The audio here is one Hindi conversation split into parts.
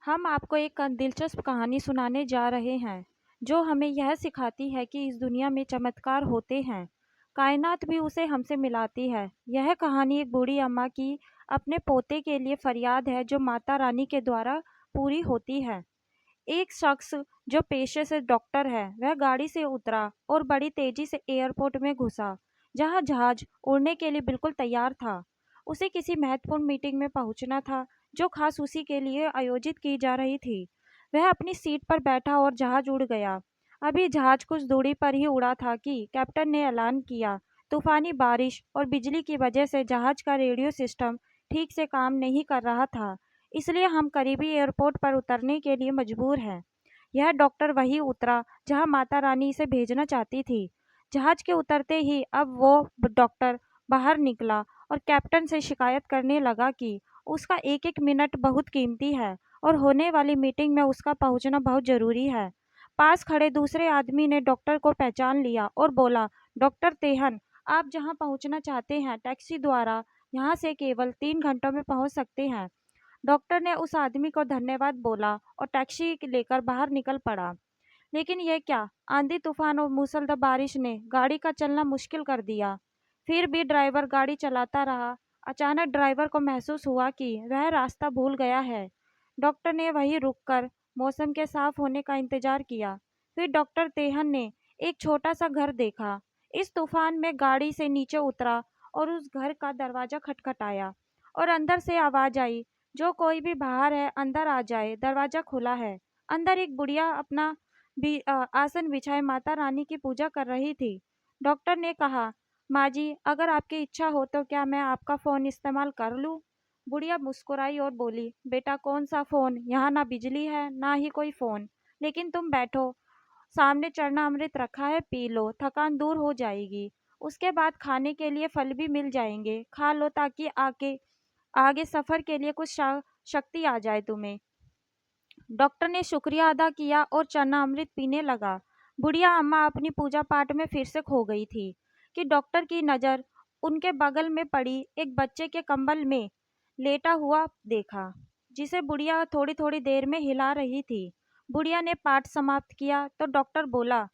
हम आपको एक दिलचस्प कहानी सुनाने जा रहे हैं जो हमें यह सिखाती है कि इस दुनिया में चमत्कार होते हैं। कायनात भी उसे हमसे मिलाती है। यह कहानी एक बूढ़ी अम्मा की अपने पोते के लिए फरियाद है जो माता रानी के द्वारा पूरी होती है। एक शख्स जो पेशे से डॉक्टर है वह गाड़ी से उतरा और बड़ी तेजी से एयरपोर्ट में घुसा जहां जहाज उड़ने के लिए बिल्कुल तैयार था। उसे किसी महत्वपूर्ण मीटिंग में पहुंचना था जो खास उसी के लिए आयोजित की जा रही थी। वह अपनी सीट पर बैठा और जहाज उड़ गया। अभी जहाज कुछ दूरी पर ही उड़ा था कि कैप्टन ने ऐलान किया, तूफानी बारिश और बिजली की वजह से जहाज का रेडियो सिस्टम ठीक से काम नहीं कर रहा था, इसलिए हम करीबी एयरपोर्ट पर उतरने के लिए मजबूर हैं। यह डॉक्टर वही उतरा जहां माता रानी इसे भेजना चाहती थी। जहाज के उतरते ही अब वो डॉक्टर बाहर निकला और कैप्टन से शिकायत करने लगा कि उसका एक एक मिनट बहुत कीमती है और होने वाली मीटिंग में उसका पहुंचना बहुत ज़रूरी है। पास खड़े दूसरे आदमी ने डॉक्टर को पहचान लिया और बोला, डॉक्टर तेहन, आप जहां पहुंचना चाहते हैं टैक्सी द्वारा यहां से केवल 3 घंटों में पहुंच सकते हैं। डॉक्टर ने उस आदमी को धन्यवाद बोला और टैक्सी लेकर बाहर निकल पड़ा। लेकिन यह क्या, आंधी तूफान और मूसलाधार बारिश ने गाड़ी का चलना मुश्किल कर दिया। फिर भी ड्राइवर गाड़ी चलाता रहा। अचानक ड्राइवर को महसूस हुआ कि वह रास्ता भूल गया है। डॉक्टर ने वहीं रुककर मौसम के साफ होने का इंतजार किया। फिर डॉक्टर तेहन ने एक छोटा सा घर देखा। इस तूफान में गाड़ी से नीचे उतरा और उस घर का दरवाजा खटखटाया और अंदर से आवाज आई, जो कोई भी बाहर है अंदर आ जाए, दरवाजा खुला है। अंदर एक बुढ़िया अपना आसन बिछाए माता रानी की पूजा कर रही थी। डॉक्टर ने कहा, माँ जी, अगर आपकी इच्छा हो तो क्या मैं आपका फ़ोन इस्तेमाल कर लूँ? बुढ़िया मुस्कुराई और बोली, बेटा कौन सा फ़ोन, यहाँ ना बिजली है ना ही कोई फ़ोन। लेकिन तुम बैठो, सामने चरना अमृत रखा है, पी लो, थकान दूर हो जाएगी। उसके बाद खाने के लिए फल भी मिल जाएंगे, खा लो ताकि आगे आगे सफ़र के लिए कुछ शक्ति आ जाए तुम्हें। डॉक्टर ने शुक्रिया अदा किया और चना अमृत पीने लगा। बुढ़िया अम्मा अपनी पूजा पाठ में फिर से खो गई थी कि डॉक्टर की नज़र उनके बगल में पड़ी एक बच्चे के कंबल में लेटा हुआ देखा, जिसे बुढ़िया थोड़ी थोड़ी देर में हिला रही थी। बुढ़िया ने पाठ समाप्त किया तो डॉक्टर बोला,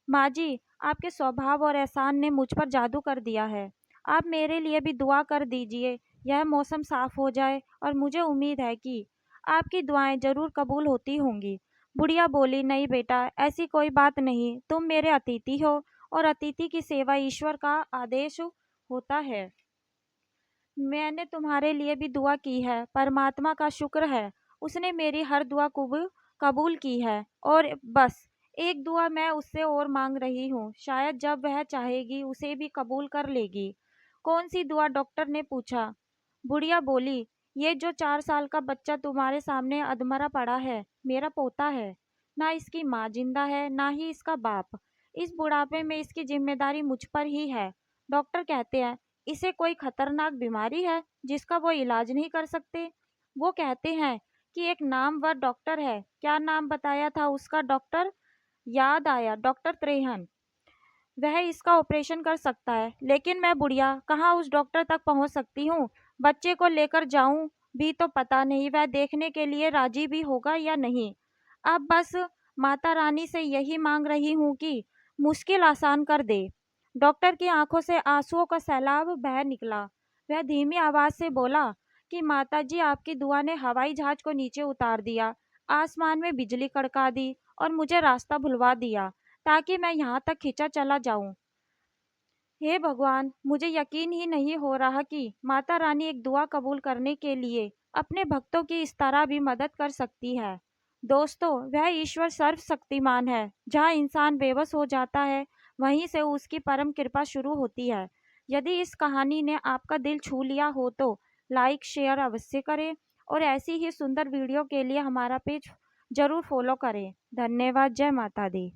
माँ जी, आपके स्वभाव और एहसान ने मुझ पर जादू कर दिया है। आप मेरे लिए भी दुआ कर दीजिए, यह मौसम साफ हो जाए और मुझे उम्मीद है कि आपकी दुआएं जरूर कबूल होती होंगी। बुढ़िया बोली, नहीं बेटा, ऐसी कोई बात नहीं, तुम मेरे अतिथि हो और अतिथि की सेवा ईश्वर का आदेश होता है। मैंने तुम्हारे लिए भी दुआ की है, परमात्मा का शुक्र है, उसने मेरी हर दुआ कबूल की है। और बस एक दुआ मैं उससे और मांग रही हूँ, शायद जब वह चाहेगी उसे भी कबूल कर लेगी। कौन सी दुआ? डॉक्टर ने पूछा। बुढ़िया बोली, ये जो 4 साल का बच्चा तुम्हारे सामने अधमरा पड़ा है मेरा पोता है। ना इसकी माँ जिंदा है ना ही इसका बाप। इस बुढ़ापे में इसकी जिम्मेदारी मुझ पर ही है। डॉक्टर कहते हैं इसे कोई खतरनाक बीमारी है जिसका वो इलाज नहीं कर सकते। वो कहते हैं कि एक नामवर डॉक्टर है। क्या नाम बताया था उसका? डॉक्टर, याद आया, डॉक्टर त्रेहन। वह इसका ऑपरेशन कर सकता है। लेकिन मैं बुढ़िया कहाँ उस डॉक्टर तक पहुँच सकती हूँ? बच्चे को लेकर जाऊं भी तो पता नहीं वह देखने के लिए राजी भी होगा या नहीं। अब बस माता रानी से यही मांग रही हूँ कि मुश्किल आसान कर दे। डॉक्टर की आंखों से आंसुओं का सैलाब बह निकला। वह धीमी आवाज से बोला कि माता जी, आपकी दुआ ने हवाई जहाज को नीचे उतार दिया, आसमान में बिजली कड़का दी और मुझे रास्ता भुलवा दिया ताकि मैं यहाँ तक खींचा चला जाऊं। हे भगवान, मुझे यकीन ही नहीं हो रहा कि माता रानी एक दुआ कबूल करने के लिए अपने भक्तों की इस तरह भी मदद कर सकती है। दोस्तों, वह ईश्वर सर्वशक्तिमान है। जहाँ इंसान बेबस हो जाता है वहीं से उसकी परम कृपा शुरू होती है। यदि इस कहानी ने आपका दिल छू लिया हो तो लाइक शेयर अवश्य करें और ऐसी ही सुंदर वीडियो के लिए हमारा पेज जरूर फॉलो करें। धन्यवाद। जय माता दी।